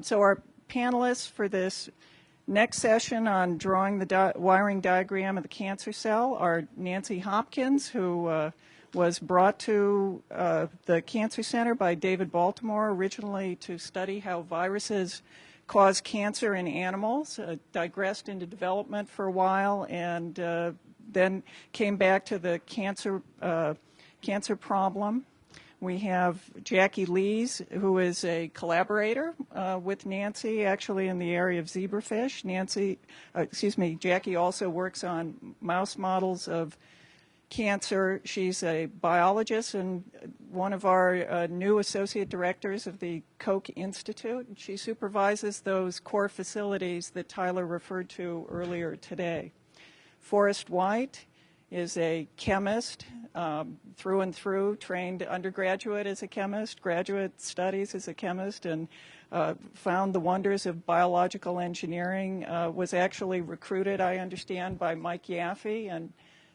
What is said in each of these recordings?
So our panelists for this next session on drawing the wiring diagram of the cancer cell are Nancy Hopkins, who was brought to the Cancer Center by David Baltimore originally to study how viruses cause cancer in animals, digressed into development for a while, and then came back to the cancer problem. We have Jackie Lees, who is a collaborator with Nancy, actually in the area of zebrafish. Jackie also works on mouse models of cancer. She's a biologist and one of our new associate directors of the Koch Institute. She supervises those core facilities that Tyler referred to earlier today. Forrest White is a chemist through and through, trained undergraduate as a chemist, graduate studies as a chemist, and found the wonders of biological engineering, was actually recruited, I understand, by Mike Yaffe and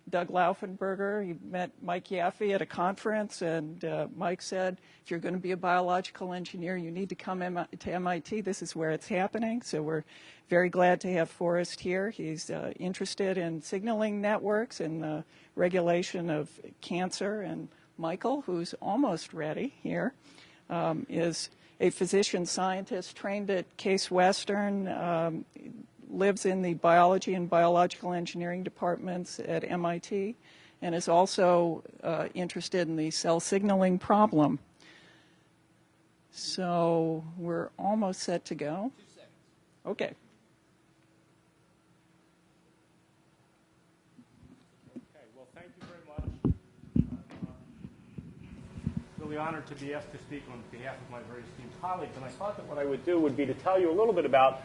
Doug Laufenberger. He met Mike Yaffe at a conference, and Mike said, if you're going to be a biological engineer, you need to come to MIT. This is where it's happening. So we're very glad to have Forrest here. He's interested in signaling networks and the regulation of cancer. And Michael, who's almost ready here, is a physician scientist trained at Case Western, lives in the biology and biological engineering departments at MIT, and is also interested in the cell signaling problem. So we're almost set to go. 2 seconds. Okay. Okay, well, thank you very much. Really honored to be asked to speak on behalf of my very esteemed colleagues, and I thought that what I would do would be to tell you a little bit about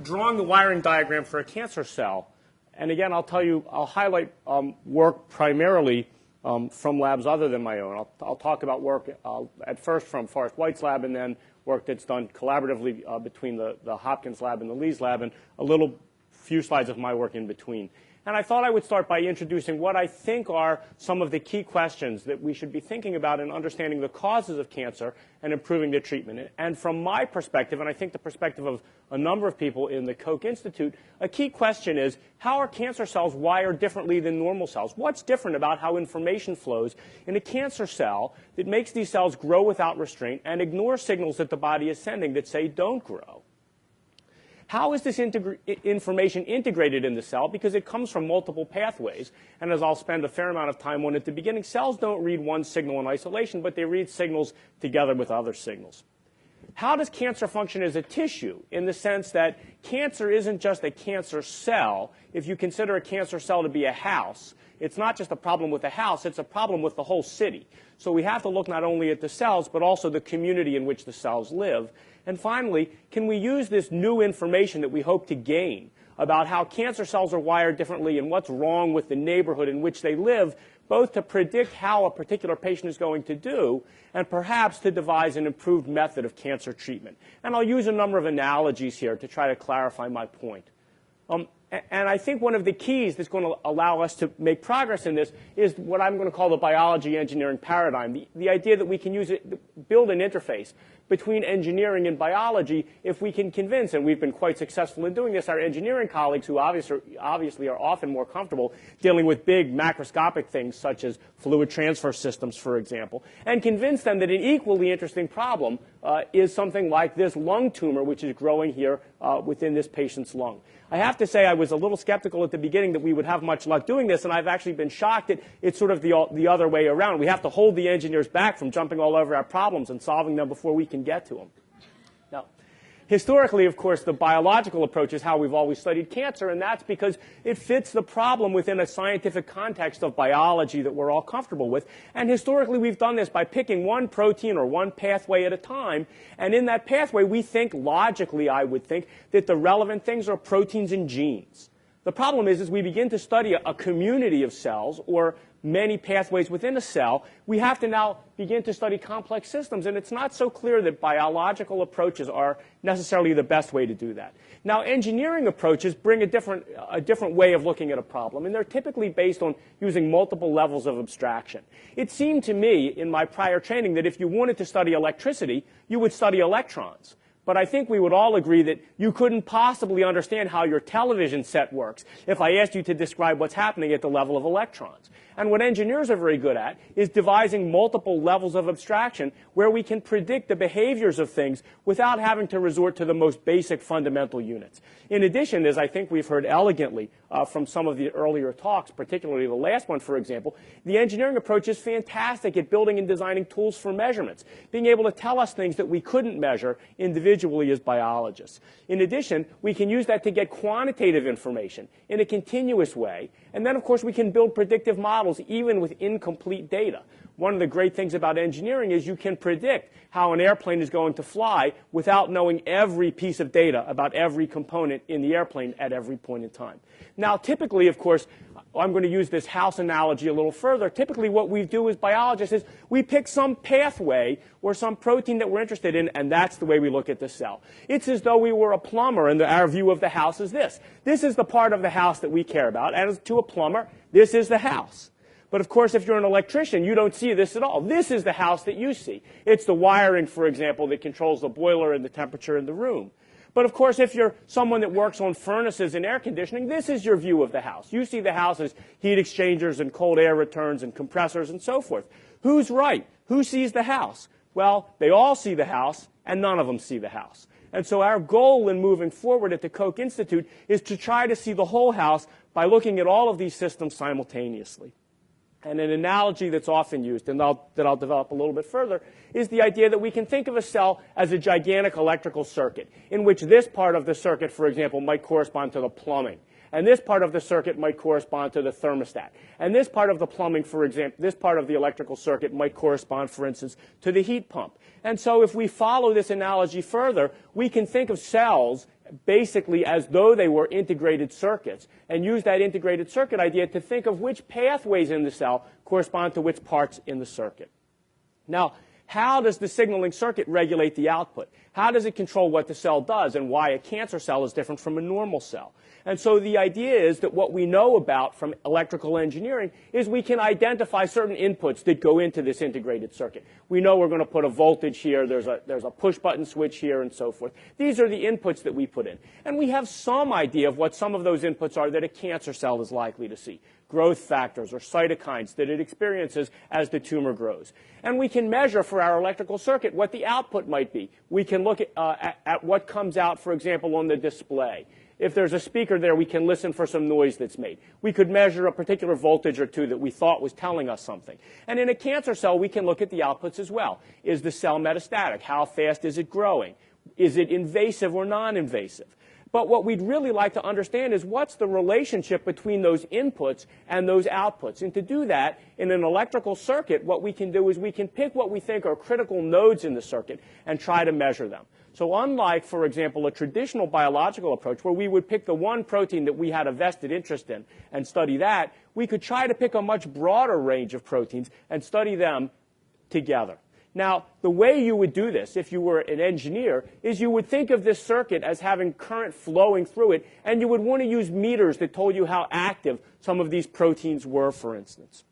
drawing the wiring diagram for a cancer cell. And again, I'll highlight work primarily from labs other than my own. I'll talk about work at first from Forrest White's lab, and then work that's done collaboratively between the Hopkins lab and the Lees lab, and a few slides of my work in between. And I thought I would start by introducing what I think are some of the key questions that we should be thinking about in understanding the causes of cancer and improving the treatment. And from my perspective, and I think the perspective of a number of people in the Koch Institute, a key question is, how are cancer cells wired differently than normal cells? What's different about how information flows in a cancer cell that makes these cells grow without restraint and ignore signals that the body is sending that say don't grow? How is this information integrated in the cell? Because it comes from multiple pathways. And as I'll spend a fair amount of time on at the beginning, cells don't read one signal in isolation, but they read signals together with other signals. How does cancer function as a tissue, in the sense that cancer isn't just a cancer cell? If you consider a cancer cell to be a house, it's not just a problem with the house, it's a problem with the whole city. So we have to look not only at the cells, but also the community in which the cells live. And finally, can we use this new information that we hope to gain about how cancer cells are wired differently and what's wrong with the neighborhood in which they live, both to predict how a particular patient is going to do and perhaps to devise an improved method of cancer treatment? And I'll use a number of analogies here to try to clarify my point. And I think one of the keys that's going to allow us to make progress in this is what I'm going to call the biology engineering paradigm, the idea that we can build an interface between engineering and biology if we can convince, and we've been quite successful in doing this, our engineering colleagues who obviously are often more comfortable dealing with big macroscopic things such as fluid transfer systems, for example, and convince them that an equally interesting problem is something like this lung tumor which is growing here within this patient's lung. I have to say I was a little skeptical at the beginning that we would have much luck doing this, and I've actually been shocked that it's sort of the other way around. We have to hold the engineers back from jumping all over our problems and solving them before we can get to them. Now, historically, of course, the biological approach is how we've always studied cancer, and that's because it fits the problem within a scientific context of biology that we're all comfortable with. And historically, we've done this by picking one protein or one pathway at a time. And in that pathway, we think, logically, I would think, that the relevant things are proteins and genes. The problem is, as we begin to study a community of cells or many pathways within a cell, we have to now begin to study complex systems, and it's not so clear that biological approaches are necessarily the best way to do that. Now, engineering approaches bring a different way of looking at a problem, and they're typically based on using multiple levels of abstraction. It seemed to me in my prior training that if you wanted to study electricity, you would study electrons. But I think we would all agree that you couldn't possibly understand how your television set works if I asked you to describe what's happening at the level of electrons. And what engineers are very good at is devising multiple levels of abstraction where we can predict the behaviors of things without having to resort to the most basic fundamental units. In addition, as I think we've heard elegantly from some of the earlier talks, particularly the last one, for example, the engineering approach is fantastic at building and designing tools for measurements, being able to tell us things that we couldn't measure individually as biologists. In addition, we can use that to get quantitative information in a continuous way. And then, of course, we can build predictive models even with incomplete data. One of the great things about engineering is you can predict how an airplane is going to fly without knowing every piece of data about every component in the airplane at every point in time. Now, typically, of course, I'm going to use this house analogy a little further. Typically, what we do as biologists is we pick some pathway or some protein that we're interested in, and that's the way we look at the cell. It's as though we were a plumber, and our view of the house is this. This is the part of the house that we care about, and to a plumber, this is the house. But of course, if you're an electrician, you don't see this at all. This is the house that you see. It's the wiring, for example, that controls the boiler and the temperature in the room. But of course, if you're someone that works on furnaces and air conditioning, this is your view of the house. You see the house as heat exchangers and cold air returns and compressors and so forth. Who's right? Who sees the house? Well, they all see the house, and none of them see the house. And so our goal in moving forward at the Koch Institute is to try to see the whole house by looking at all of these systems simultaneously. And an analogy that's often used, and that I'll develop a little bit further, is the idea that we can think of a cell as a gigantic electrical circuit, in which this part of the circuit, for example, might correspond to the plumbing. And this part of the circuit might correspond to the thermostat. And this part of the plumbing, for example, this part of the electrical circuit might correspond, for instance, to the heat pump. And so if we follow this analogy further, we can think of cells basically as though they were integrated circuits, and use that integrated circuit idea to think of which pathways in the cell correspond to which parts in the circuit. Now, how does the signaling circuit regulate the output? How does it control what the cell does and why a cancer cell is different from a normal cell? And so the idea is that what we know about from electrical engineering is we can identify certain inputs that go into this integrated circuit. We know we're going to put a voltage here, there's a push button switch here, and so forth. These are the inputs that we put in. And we have some idea of what some of those inputs are that a cancer cell is likely to see. Growth factors or cytokines that it experiences as the tumor grows. And we can measure for our electrical circuit what the output might be. We can look at what comes out, for example, on the display. If there's a speaker there, we can listen for some noise that's made. We could measure a particular voltage or two that we thought was telling us something. And in a cancer cell, we can look at the outputs as well. Is the cell metastatic? How fast is it growing? Is it invasive or non-invasive? But what we'd really like to understand is what's the relationship between those inputs and those outputs. And to do that, in an electrical circuit, what we can do is we can pick what we think are critical nodes in the circuit and try to measure them. So unlike, for example, a traditional biological approach where we would pick the one protein that we had a vested interest in and study that, we could try to pick a much broader range of proteins and study them together. Now, the way you would do this, if you were an engineer, is you would think of this circuit as having current flowing through it, and you would want to use meters that told you how active some of these proteins were, for instance.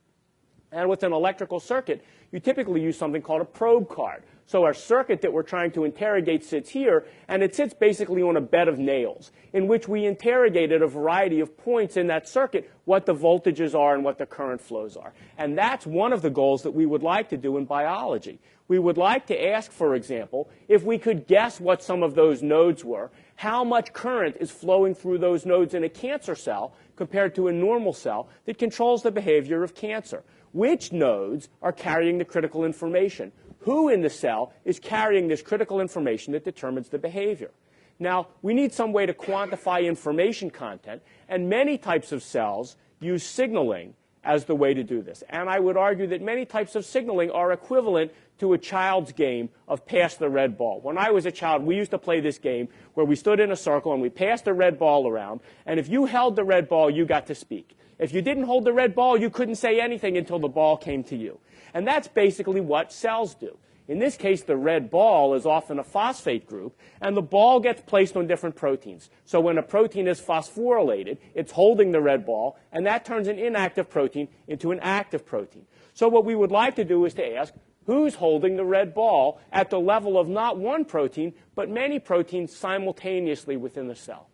And with an electrical circuit, you typically use something called a probe card. So our circuit that we're trying to interrogate sits here, and it sits basically on a bed of nails, in which we interrogate at a variety of points in that circuit what the voltages are and what the current flows are. And that's one of the goals that we would like to do in biology. We would like to ask, for example, if we could guess what some of those nodes were, how much current is flowing through those nodes in a cancer cell compared to a normal cell that controls the behavior of cancer. Which nodes are carrying the critical information? Who in the cell is carrying this critical information that determines the behavior? Now, we need some way to quantify information content, and many types of cells use signaling as the way to do this. And I would argue that many types of signaling are equivalent to a child's game of pass the red ball. When I was a child, we used to play this game where we stood in a circle and we passed the red ball around, and if you held the red ball, you got to speak. If you didn't hold the red ball, you couldn't say anything until the ball came to you. And that's basically what cells do. In this case, the red ball is often a phosphate group, and the ball gets placed on different proteins. So when a protein is phosphorylated, it's holding the red ball, and that turns an inactive protein into an active protein. So what we would like to do is to ask, who's holding the red ball at the level of not one protein, but many proteins simultaneously within the cell.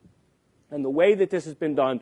And the way that this has been done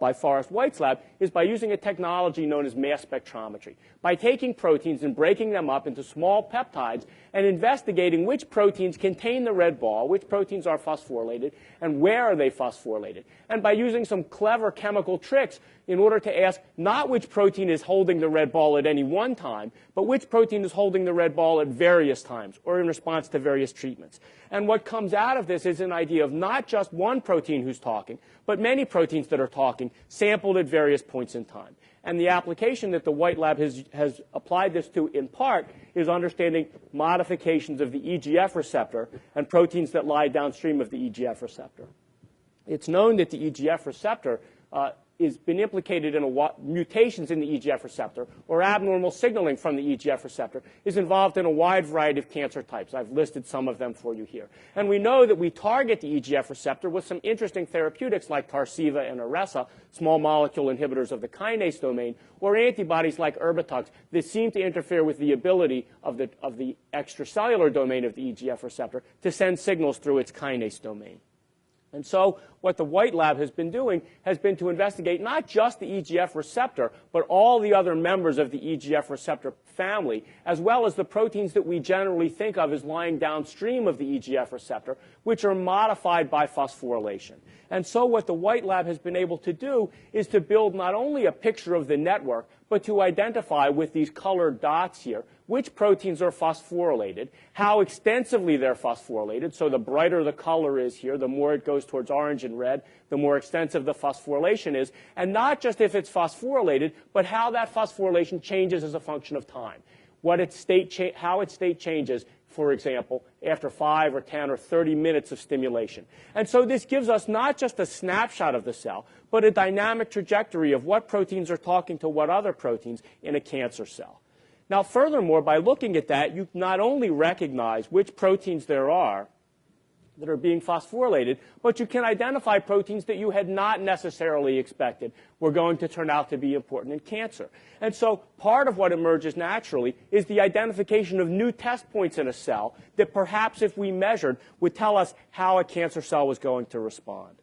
by Forrest White's lab is by using a technology known as mass spectrometry. By taking proteins and breaking them up into small peptides and investigating which proteins contain the red ball, which proteins are phosphorylated, and where are they phosphorylated. And by using some clever chemical tricks in order to ask not which protein is holding the red ball at any one time, but which protein is holding the red ball at various times or in response to various treatments. And what comes out of this is an idea of not just one protein who's talking, but many proteins that are talking, sampled at various points in time. And the application that the White lab has applied this to, in part, is understanding modifications of the EGF receptor and proteins that lie downstream of the EGF receptor. It's known that the EGF receptor has been implicated in mutations in the EGF receptor, or abnormal signaling from the EGF receptor, is involved in a wide variety of cancer types. I've listed some of them for you here. And we know that we target the EGF receptor with some interesting therapeutics like Tarceva and Iressa, small molecule inhibitors of the kinase domain, or antibodies like Erbitux that seem to interfere with the ability of the extracellular domain of the EGF receptor to send signals through its kinase domain. And so what the White lab has been doing has been to investigate not just the EGF receptor, but all the other members of the EGF receptor family, as well as the proteins that we generally think of as lying downstream of the EGF receptor, which are modified by phosphorylation. And so what the White lab has been able to do is to build not only a picture of the network, but to identify with these colored dots here which proteins are phosphorylated, how extensively they're phosphorylated. So the brighter the color is here, the more it goes towards orange and red, the more extensive the phosphorylation is. And not just if it's phosphorylated, but how that phosphorylation changes as a function of time. How its state changes, for example, after 5 or 10 or 30 minutes of stimulation. And so this gives us not just a snapshot of the cell, but a dynamic trajectory of what proteins are talking to what other proteins in a cancer cell. Now, furthermore, by looking at that, you not only recognize which proteins there are that are being phosphorylated, but you can identify proteins that you had not necessarily expected were going to turn out to be important in cancer. And so part of what emerges naturally is the identification of new test points in a cell that perhaps if we measured would tell us how a cancer cell was going to respond.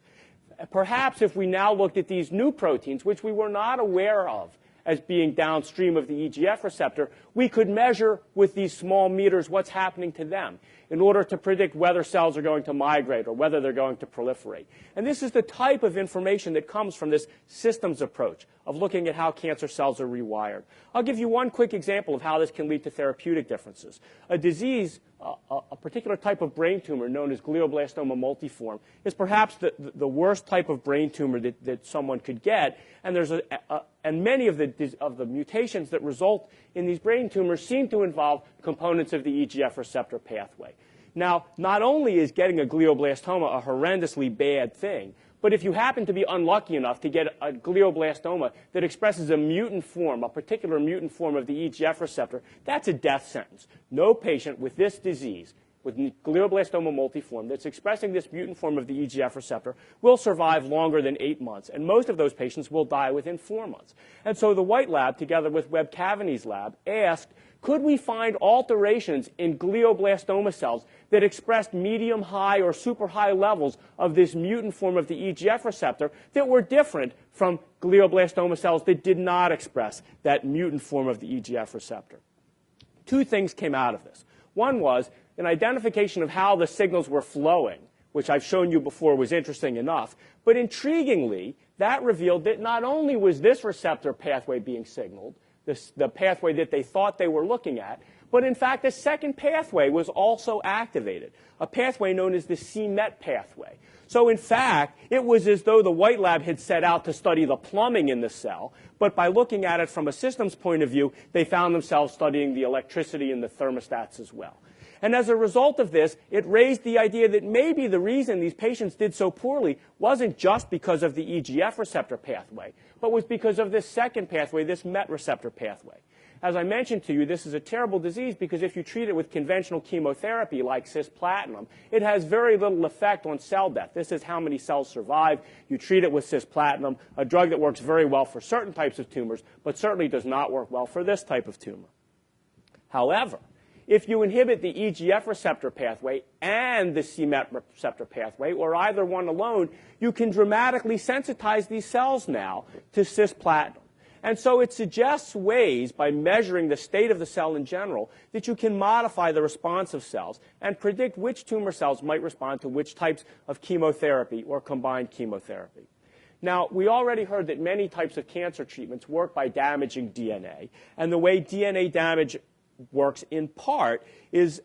Perhaps if we now looked at these new proteins, which we were not aware of as being downstream of the EGF receptor, we could measure with these small meters what's happening to them in order to predict whether cells are going to migrate or whether they're going to proliferate. And this is the type of information that comes from this systems approach of looking at how cancer cells are rewired. I'll give you one quick example of how this can lead to therapeutic differences. A disease, a particular type of brain tumor known as glioblastoma multiforme, is perhaps the worst type of brain tumor that someone could get. And and many of the mutations that result in these brain tumors seem to involve components of the EGF receptor pathway. Now, not only is getting a glioblastoma a horrendously bad thing, but if you happen to be unlucky enough to get a glioblastoma that expresses a mutant form, a particular mutant form of the EGF receptor, that's a death sentence. No patient with this disease, with glioblastoma multiforme, that's expressing this mutant form of the EGF receptor will survive longer than 8 months, and most of those patients will die within 4 months. And so the White lab, together with Webb Cavaney's lab, asked, could we find alterations in glioblastoma cells that expressed medium high or super high levels of this mutant form of the EGF receptor that were different from glioblastoma cells that did not express that mutant form of the EGF receptor? 2 things came out of this. One was an identification of how the signals were flowing, which I've shown you before was interesting enough. But intriguingly, that revealed that not only was this receptor pathway being signaled, the pathway that they thought they were looking at, but in fact a second pathway was also activated, a pathway known as the c-Met pathway. So in fact, it was as though the White lab had set out to study the plumbing in the cell, but by looking at it from a systems point of view, they found themselves studying the electricity and the thermostats as well. And as a result of this, it raised the idea that maybe the reason these patients did so poorly wasn't just because of the EGF receptor pathway, but was because of this second pathway, this MET receptor pathway. As I mentioned to you, this is a terrible disease because if you treat it with conventional chemotherapy like cisplatin, it has very little effect on cell death. This is how many cells survive. You treat it with cisplatin, a drug that works very well for certain types of tumors, but certainly does not work well for this type of tumor. However, if you inhibit the EGF receptor pathway and the c-Met receptor pathway, or either one alone, you can dramatically sensitize these cells now to cisplatin. And so it suggests ways, by measuring the state of the cell in general, that you can modify the response of cells and predict which tumor cells might respond to which types of chemotherapy or combined chemotherapy. Now, we already heard that many types of cancer treatments work by damaging DNA. And the way DNA damage works in part is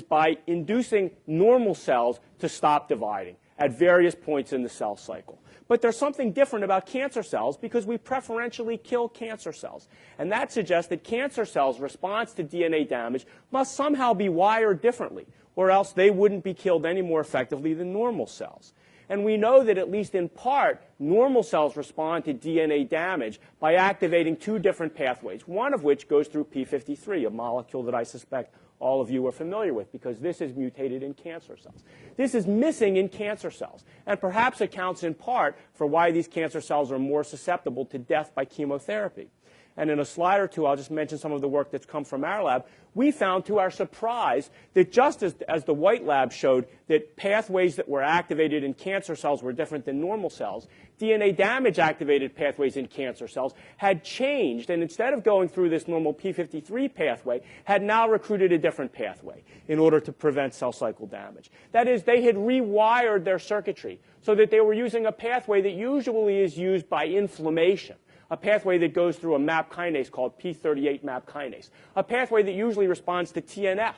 by inducing normal cells to stop dividing at various points in the cell cycle. But there's something different about cancer cells because we preferentially kill cancer cells. And that suggests that cancer cells' response to DNA damage must somehow be wired differently, or else they wouldn't be killed any more effectively than normal cells. And we know that at least in part, normal cells respond to DNA damage by activating two different pathways, one of which goes through p53, a molecule that I suspect all of you are familiar with because this is mutated in cancer cells. This is missing in cancer cells and perhaps accounts in part for why these cancer cells are more susceptible to death by chemotherapy. And in a slide or two, I'll just mention some of the work that's come from our lab. We found, to our surprise, that just as the White lab showed that pathways that were activated in cancer cells were different than normal cells, DNA damage-activated pathways in cancer cells had changed, and instead of going through this normal p53 pathway, had now recruited a different pathway in order to prevent cell cycle damage. That is, they had rewired their circuitry so that they were using a pathway that usually is used by inflammation, a pathway that goes through a MAP kinase called p38 MAP kinase, a pathway that usually responds to TNF.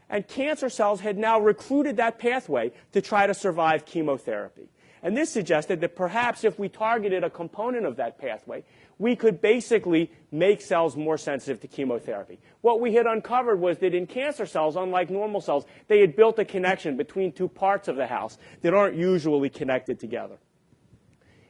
And cancer cells had now recruited that pathway to try to survive chemotherapy. And this suggested that perhaps if we targeted a component of that pathway, we could basically make cells more sensitive to chemotherapy. What we had uncovered was that in cancer cells, unlike normal cells, they had built a connection between two parts of the house that aren't usually connected together.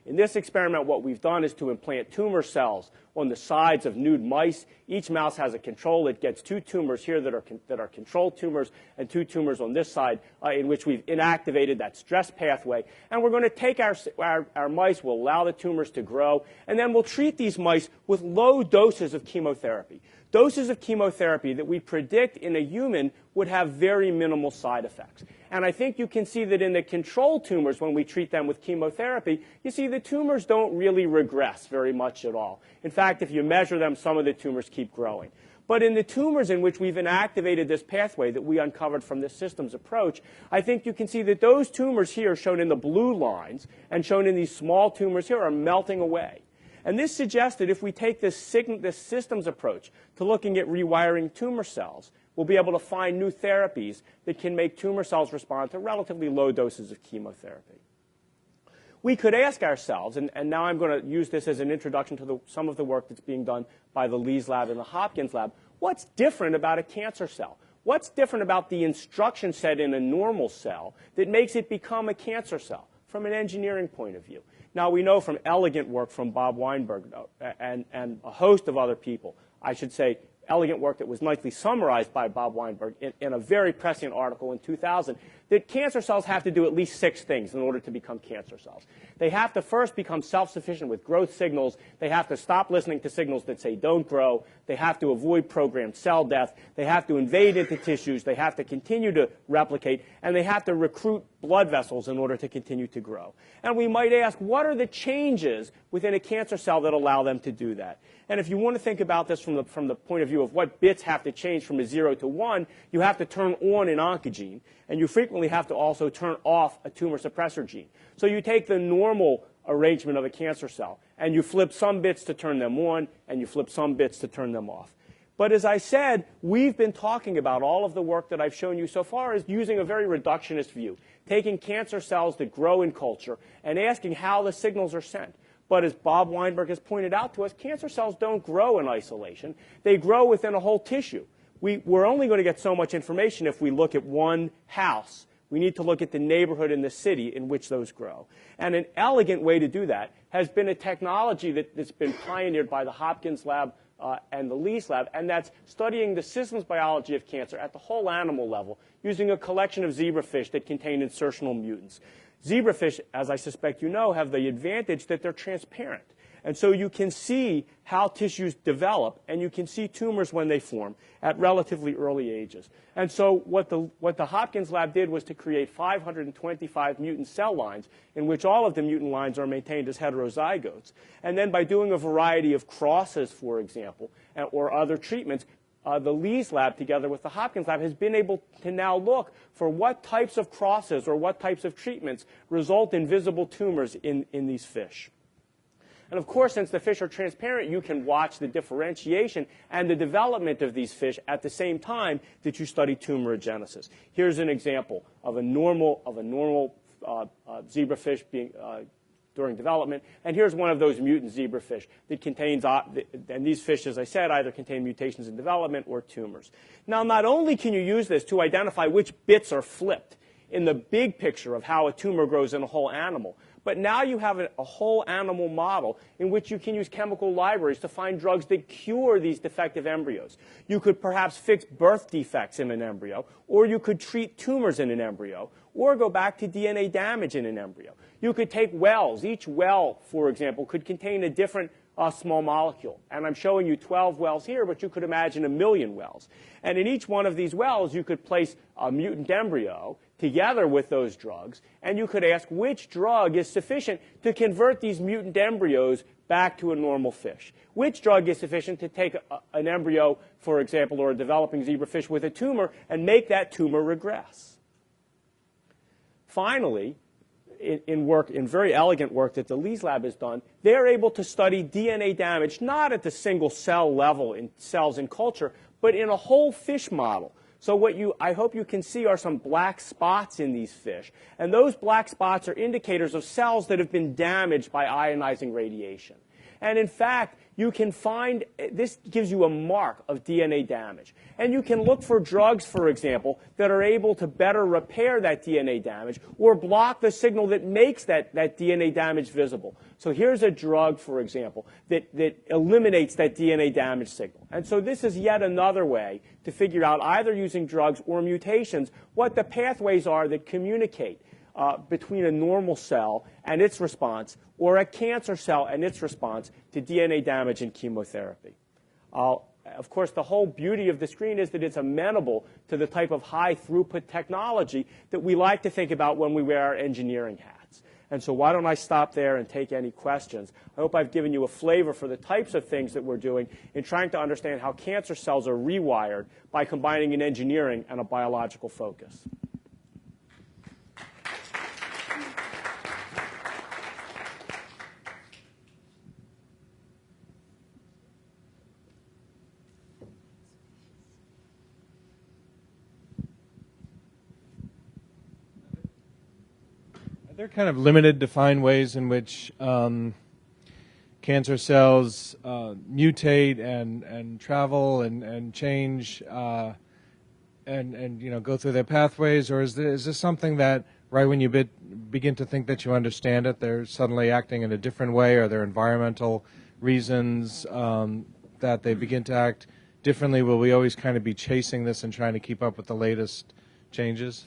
In this experiment, what we've done is to implant tumor cells on the sides of nude mice. Each mouse has a control. It gets two tumors here that are controlled tumors and two tumors on this side in which we've inactivated that stress pathway. And we're going to take our mice, we'll allow the tumors to grow, and then we'll treat these mice with low doses of chemotherapy. Doses of chemotherapy that we predict in a human would have very minimal side effects. And I think you can see that in the control tumors, when we treat them with chemotherapy, you see the tumors don't really regress very much at all. In fact, if you measure them, some of the tumors keep growing. But in the tumors in which we've inactivated this pathway that we uncovered from this systems approach, I think you can see that those tumors here, shown in the blue lines and shown in these small tumors here, are melting away. And this suggests that if we take this systems approach to looking at rewiring tumor cells, we'll be able to find new therapies that can make tumor cells respond to relatively low doses of chemotherapy. We could ask ourselves, and now I'm going to use this as an introduction to some of the work that's being done by the Lees lab and the Hopkins lab, what's different about a cancer cell? What's different about the instruction set in a normal cell that makes it become a cancer cell from an engineering point of view? Now, we know from elegant work from Bob Weinberg and a host of other people, I should say elegant work that was nicely summarized by Bob Weinberg in a very prescient article in 2000, that cancer cells have to do at least 6 things in order to become cancer cells. They have to first become self-sufficient with growth signals. They have to stop listening to signals that say don't grow. They have to avoid programmed cell death. They have to invade into tissues. They have to continue to replicate. And they have to recruit blood vessels in order to continue to grow. And we might ask, what are the changes within a cancer cell that allow them to do that? And if you want to think about this from the point of view of what bits have to change from a 0 to 1, you have to turn on an oncogene, and you frequently have to also turn off a tumor suppressor gene. So you take the normal arrangement of a cancer cell, and you flip some bits to turn them on, and you flip some bits to turn them off. But as I said, we've been talking about all of the work that I've shown you so far is using a very reductionist view, taking cancer cells that grow in culture and asking how the signals are sent. But as Bob Weinberg has pointed out to us, cancer cells don't grow in isolation. They grow within a whole tissue. We're only going to get so much information if we look at one house. We need to look at the neighborhood and the city in which those grow. And an elegant way to do that has been a technology that's been pioneered by the Hopkins lab and the Lees lab, and that's studying the systems biology of cancer at the whole animal level using a collection of zebrafish that contain insertional mutants. Zebrafish, as I suspect you know, have the advantage that they're transparent. And so you can see how tissues develop, and you can see tumors when they form at relatively early ages. And so what the Hopkins lab did was to create 525 mutant cell lines in which all of the mutant lines are maintained as heterozygotes. And then by doing a variety of crosses, for example, or other treatments, the Lee's lab, together with the Hopkins lab, has been able to now look for what types of crosses or what types of treatments result in visible tumors in these fish. And of course, since the fish are transparent, you can watch the differentiation and the development of these fish at the same time that you study tumorigenesis. Here's an example of a normal zebrafish being during development. And here's one of those mutant zebrafish that contains, and these fish, as I said, either contain mutations in development or tumors. Now, not only can you use this to identify which bits are flipped in the big picture of how a tumor grows in a whole animal, but now you have a whole animal model in which you can use chemical libraries to find drugs that cure these defective embryos. You could perhaps fix birth defects in an embryo, or you could treat tumors in an embryo, or go back to DNA damage in an embryo. You could take wells. Each well, for example, could contain a different small molecule. And I'm showing you 12 wells here, but you could imagine 1 million wells. And in each one of these wells, you could place a mutant embryo together with those drugs, and you could ask which drug is sufficient to convert these mutant embryos back to a normal fish. Which drug is sufficient to take an embryo, for example, or a developing zebrafish with a tumor and make that tumor regress? Finally, in very elegant work that the Lee's lab has done, they're able to study DNA damage not at the single cell level in cells in culture, but in a whole fish model. So what I hope you can see are some black spots in these fish. And those black spots are indicators of cells that have been damaged by ionizing radiation. And in fact, you can find, this gives you a mark of DNA damage. And you can look for drugs, for example, that are able to better repair that DNA damage or block the signal that makes that DNA damage visible. So here's a drug, for example, that eliminates that DNA damage signal. And so this is yet another way to figure out, either using drugs or mutations, what the pathways are that communicate between a normal cell and its response, or a cancer cell and its response to DNA damage and chemotherapy. Of course, the whole beauty of the screen is that it's amenable to the type of high throughput technology that we like to think about when we wear our engineering hats. And so why don't I stop there and take any questions? I hope I've given you a flavor for the types of things that we're doing in trying to understand how cancer cells are rewired by combining an engineering and a biological focus. There are kind of limited, defined ways in which cancer cells mutate and travel and change and go through their pathways, or is this something that right when you begin to think that you understand it, they're suddenly acting in a different way? Are there environmental reasons that they begin to act differently? Will we always kind of be chasing this and trying to keep up with the latest changes?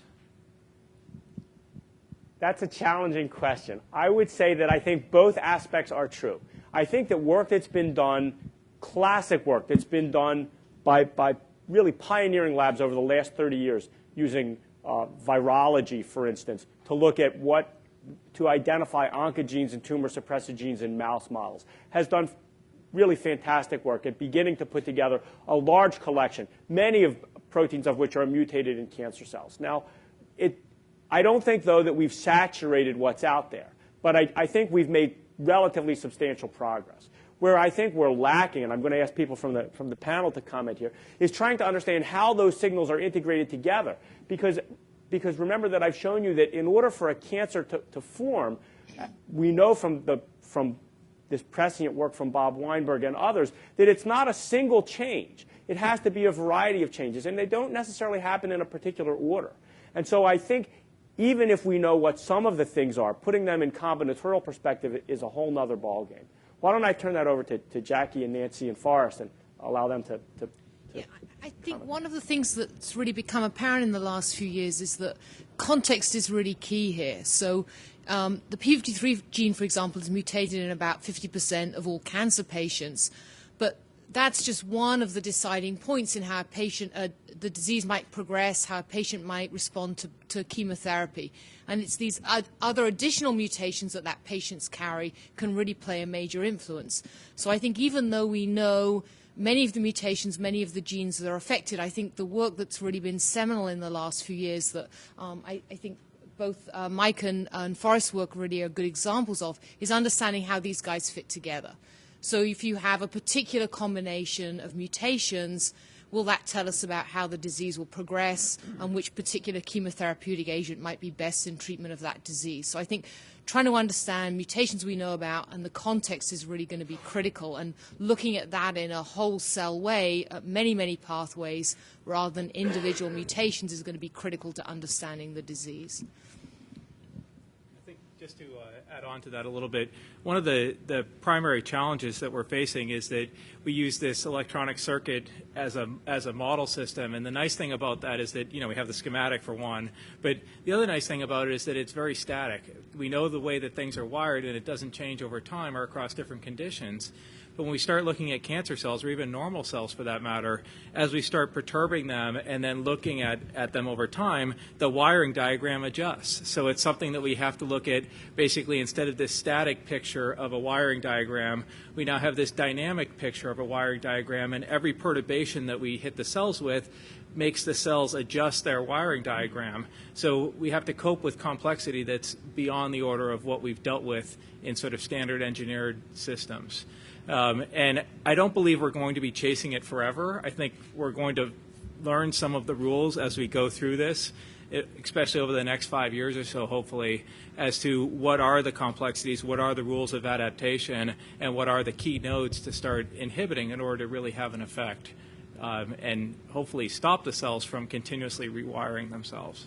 That's a challenging question. I would say that I think both aspects are true. I think that work that's been done, classic work that's been done by really pioneering labs over the last 30 years, using virology, for instance, to look at to identify oncogenes and tumor suppressor genes in mouse models, has done really fantastic work at beginning to put together a large collection, many of proteins of which are mutated in cancer cells. Now, I don't think, though, that we've saturated what's out there, but I think we've made relatively substantial progress. Where I think we're lacking, and I'm going to ask people from the panel to comment here, is trying to understand how those signals are integrated together. Because remember that I've shown you that in order for a cancer to form, we know from this prescient work from Bob Weinberg and others that it's not a single change. It has to be a variety of changes, and they don't necessarily happen in a particular order. And so I think even if we know what some of the things are, putting them in combinatorial perspective is a whole nother ballgame. Why don't I turn that over to Jackie and Nancy and Forrest and allow them to yeah, I think one of the things that's really become apparent in the last few years is that context is really key here. So The p53 gene, for example, is mutated in about 50% of all cancer patients, but that's just one of the deciding points in how a patient, the disease might progress, how a patient might respond to chemotherapy. And it's these other additional mutations that patients carry can really play a major influence. So I think even though we know many of the mutations, many of the genes that are affected, I think the work that's really been seminal in the last few years that I think both Mike and Forrest's work really are good examples of is understanding how these guys fit together. So if you have a particular combination of mutations, will that tell us about how the disease will progress and which particular chemotherapeutic agent might be best in treatment of that disease? So I think trying to understand mutations we know about and the context is really going to be critical, and looking at that in a whole cell way, at many, many pathways, rather than individual mutations is going to be critical to understanding the disease. Just to add on to that a little bit, one of the primary challenges that we're facing is that we use this electronic circuit as a model system, and the nice thing about that is that, you know, we have the schematic for one, but the other nice thing about it is that it's very static. We know the way that things are wired, and it doesn't change over time or across different conditions. But when we start looking at cancer cells, or even normal cells for that matter, as we start perturbing them and then looking at them over time, the wiring diagram adjusts. So it's something that we have to look at. Basically, instead of this static picture of a wiring diagram, we now have this dynamic picture of a wiring diagram, and every perturbation that we hit the cells with makes the cells adjust their wiring diagram. So we have to cope with complexity that's beyond the order of what we've dealt with in sort of standard engineered systems. And I don't believe we're going to be chasing it forever. I think we're going to learn some of the rules as we go through this, especially over the next 5 years or so, hopefully, as to what are the complexities, what are the rules of adaptation, and what are the key nodes to start inhibiting in order to really have an effect, and hopefully stop the cells from continuously rewiring themselves.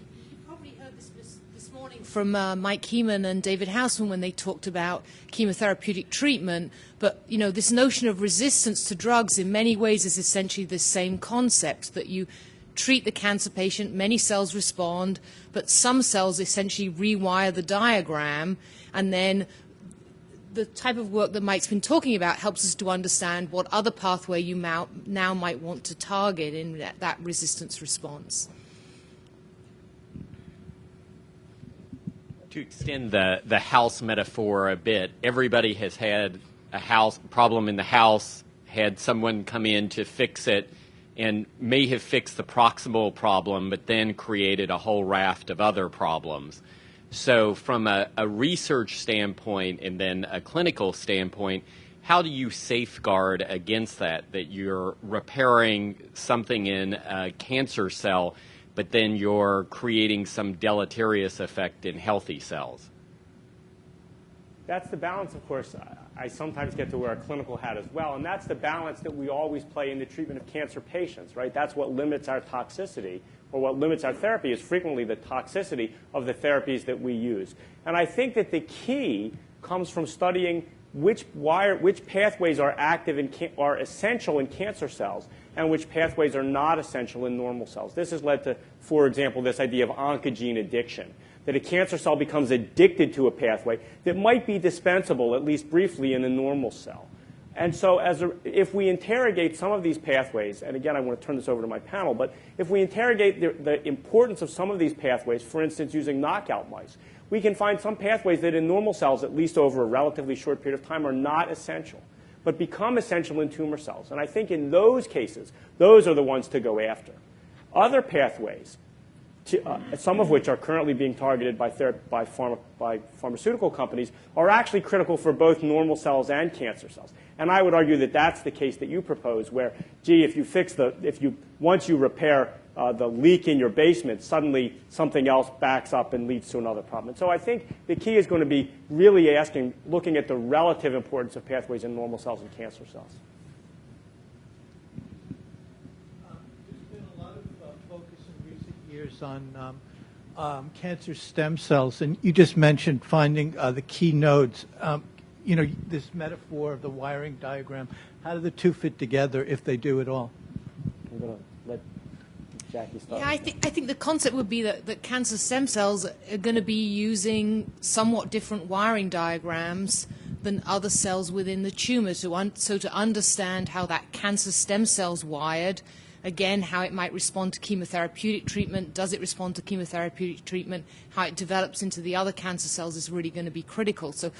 From Mike Keeman and David Hausman when they talked about chemotherapeutic treatment, but you know, this notion of resistance to drugs in many ways is essentially the same concept, that you treat the cancer patient, many cells respond, but some cells essentially rewire the diagram, and then the type of work that Mike's been talking about helps us to understand what other pathway you now might want to target in that resistance response. To extend the house metaphor a bit, everybody has had a house problem in the house, had someone come in to fix it, and may have fixed the proximal problem, but then created a whole raft of other problems. So from a research standpoint and then a clinical standpoint, how do you safeguard against that you're repairing something in a cancer cell, but then you're creating some deleterious effect in healthy cells? That's the balance, of course. I sometimes get to wear a clinical hat as well, and that's the balance that we always play in the treatment of cancer patients, right? That's what limits our toxicity, or what limits our therapy is frequently the toxicity of the therapies that we use. And I think that the key comes from studying which pathways are active are essential in cancer cells and which pathways are not essential in normal cells. This has led to, for example, this idea of oncogene addiction, that a cancer cell becomes addicted to a pathway that might be dispensable, at least briefly, in a normal cell. And so if we interrogate some of these pathways, and again, I want to turn this over to my panel, but if we interrogate the importance of some of these pathways, for instance, using knockout mice, we can find some pathways that in normal cells, at least over a relatively short period of time, are not essential, but become essential in tumor cells. And I think in those cases, those are the ones to go after. Other pathways, some of which are currently being targeted by pharmaceutical companies, are actually critical for both normal cells and cancer cells. And I would argue that that's the case that you propose, where, gee, once you repair the leak in your basement, suddenly something else backs up and leads to another problem. And so I think the key is going to be really looking at the relative importance of pathways in normal cells and cancer cells. There's been a lot of focus in recent years on cancer stem cells, and you just mentioned finding the key nodes. You know, this metaphor of the wiring diagram, how do the two fit together, if they do at all? I'm going to let Jackie, start. Yeah, I think the concept would be that cancer stem cells are going to be using somewhat different wiring diagrams than other cells within the tumor. So to understand how that cancer stem cell's wired, again, how it might respond to chemotherapeutic treatment, does it respond to chemotherapeutic treatment, how it develops into the other cancer cells is really going to be critical. So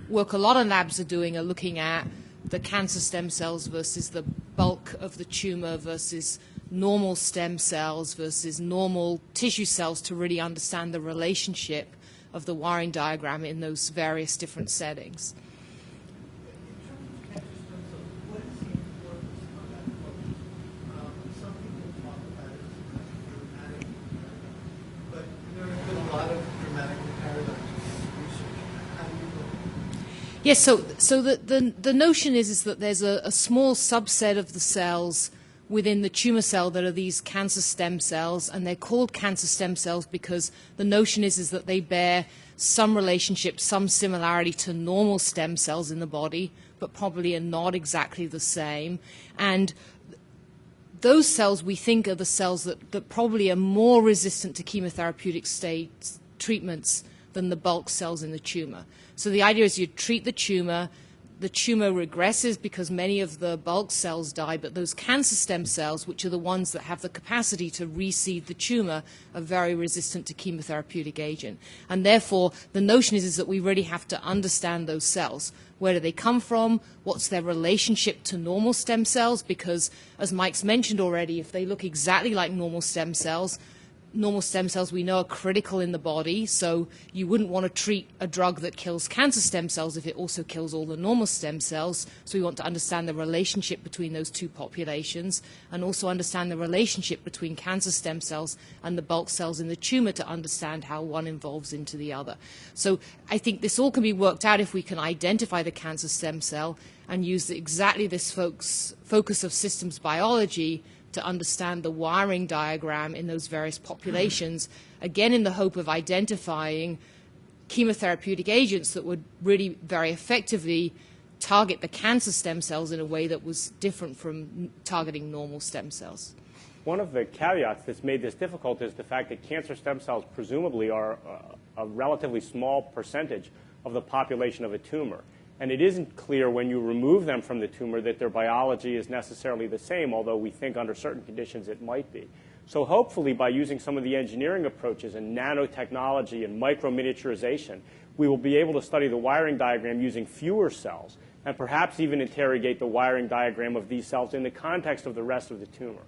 work a lot of labs are doing are looking at the cancer stem cells versus the bulk of the tumor versus normal stem cells versus normal tissue cells to really understand the relationship of the wiring diagram in those various different settings. Yes, so the notion is that there's a small subset of the cells within the tumor cell that are these cancer stem cells, and they're called cancer stem cells because the notion is that they bear some relationship, some similarity to normal stem cells in the body, but probably are not exactly the same. And those cells we think are the cells that probably are more resistant to chemotherapeutic treatments than the bulk cells in the tumor. So the idea is you treat the tumor regresses because many of the bulk cells die, but those cancer stem cells, which are the ones that have the capacity to reseed the tumor, are very resistant to chemotherapeutic agent. And therefore, the notion is that we really have to understand those cells. Where do they come from? What's their relationship to normal stem cells? Because, as Mike's mentioned already, if they look exactly like normal stem cells we know are critical in the body, so you wouldn't want to treat a drug that kills cancer stem cells if it also kills all the normal stem cells. So we want to understand the relationship between those two populations and also understand the relationship between cancer stem cells and the bulk cells in the tumor to understand how one evolves into the other. So I think this all can be worked out if we can identify the cancer stem cell and use exactly this focus of systems biology to understand the wiring diagram in those various populations, again in the hope of identifying chemotherapeutic agents that would really very effectively target the cancer stem cells in a way that was different from targeting normal stem cells. One of the caveats that's made this difficult is the fact that cancer stem cells presumably are a relatively small percentage of the population of a tumor. And it isn't clear when you remove them from the tumor that their biology is necessarily the same, although we think under certain conditions it might be. So hopefully by using some of the engineering approaches and nanotechnology and microminiaturization, we will be able to study the wiring diagram using fewer cells and perhaps even interrogate the wiring diagram of these cells in the context of the rest of the tumor.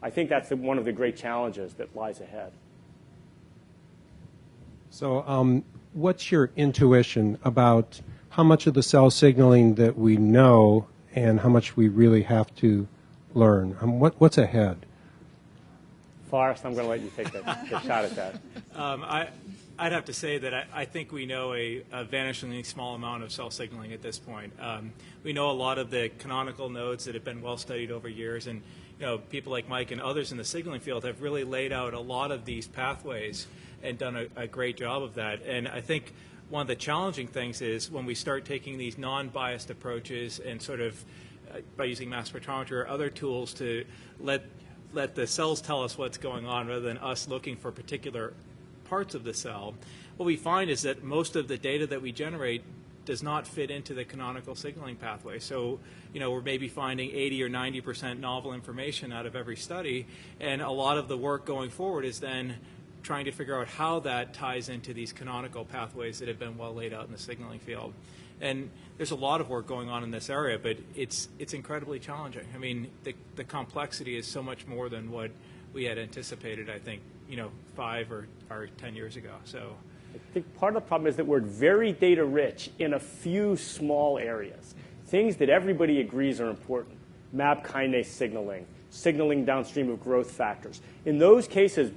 I think that's one of the great challenges that lies ahead. So what's your intuition about how much of the cell signaling that we know and how much we really have to learn? What's ahead? Forrest, I'm going to let you take the shot at that. I'd have to say that I think we know a vanishingly small amount of cell signaling at this point. We know a lot of the canonical nodes that have been well studied over years, and people like Mike and others in the signaling field have really laid out a lot of these pathways and done a great job of that. And I think one of the challenging things is when we start taking these non-biased approaches and sort of by using mass spectrometry or other tools to let the cells tell us what's going on rather than us looking for particular parts of the cell, what we find is that most of the data that we generate does not fit into the canonical signaling pathway. So, we're maybe finding 80 or 90% novel information out of every study, and a lot of the work going forward is then trying to figure out how that ties into these canonical pathways that have been well laid out in the signaling field. And there's a lot of work going on in this area, but it's incredibly challenging. I mean, the complexity is so much more than what we had anticipated, I think, 5 or 10 years ago. So I think part of the problem is that we're very data rich in a few small areas, things that everybody agrees are important. MAP kinase signaling downstream of growth factors. In those cases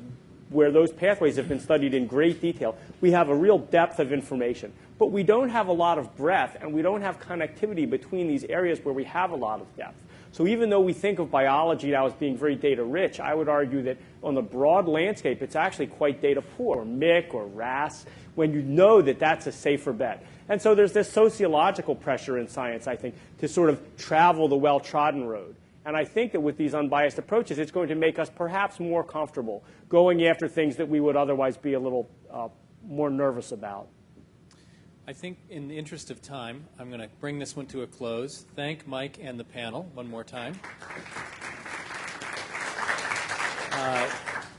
where those pathways have been studied in great detail, we have a real depth of information. But we don't have a lot of breadth, and we don't have connectivity between these areas where we have a lot of depth. So even though we think of biology now as being very data rich, I would argue that on the broad landscape, it's actually quite data poor, or MYC or RAS, when you know that that's a safer bet. And so there's this sociological pressure in science, I think, to sort of travel the well-trodden road. And I think that with these unbiased approaches, it's going to make us perhaps more comfortable going after things that we would otherwise be a little more nervous about. I think in the interest of time, I'm going to bring this one to a close. Thank Mike and the panel one more time.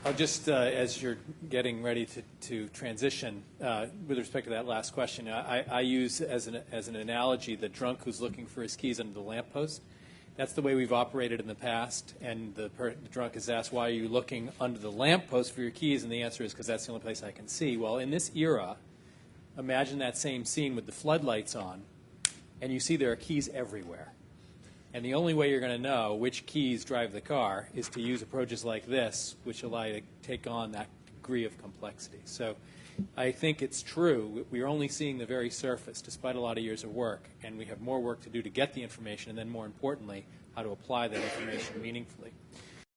I'll just, as you're getting ready to transition, with respect to that last question, I use as an analogy the drunk who's looking for his keys under the lamppost. That's the way we've operated in the past, and the drunk is asked, why are you looking under the lamppost for your keys? And the answer is, because that's the only place I can see. Well, in this era, imagine that same scene with the floodlights on, and you see there are keys everywhere. And the only way you're going to know which keys drive the car is to use approaches like this, which allow you to take on that degree of complexity. So I think it's true. We're only seeing the very surface, despite a lot of years of work, and we have more work to do to get the information, and then more importantly, how to apply that information meaningfully.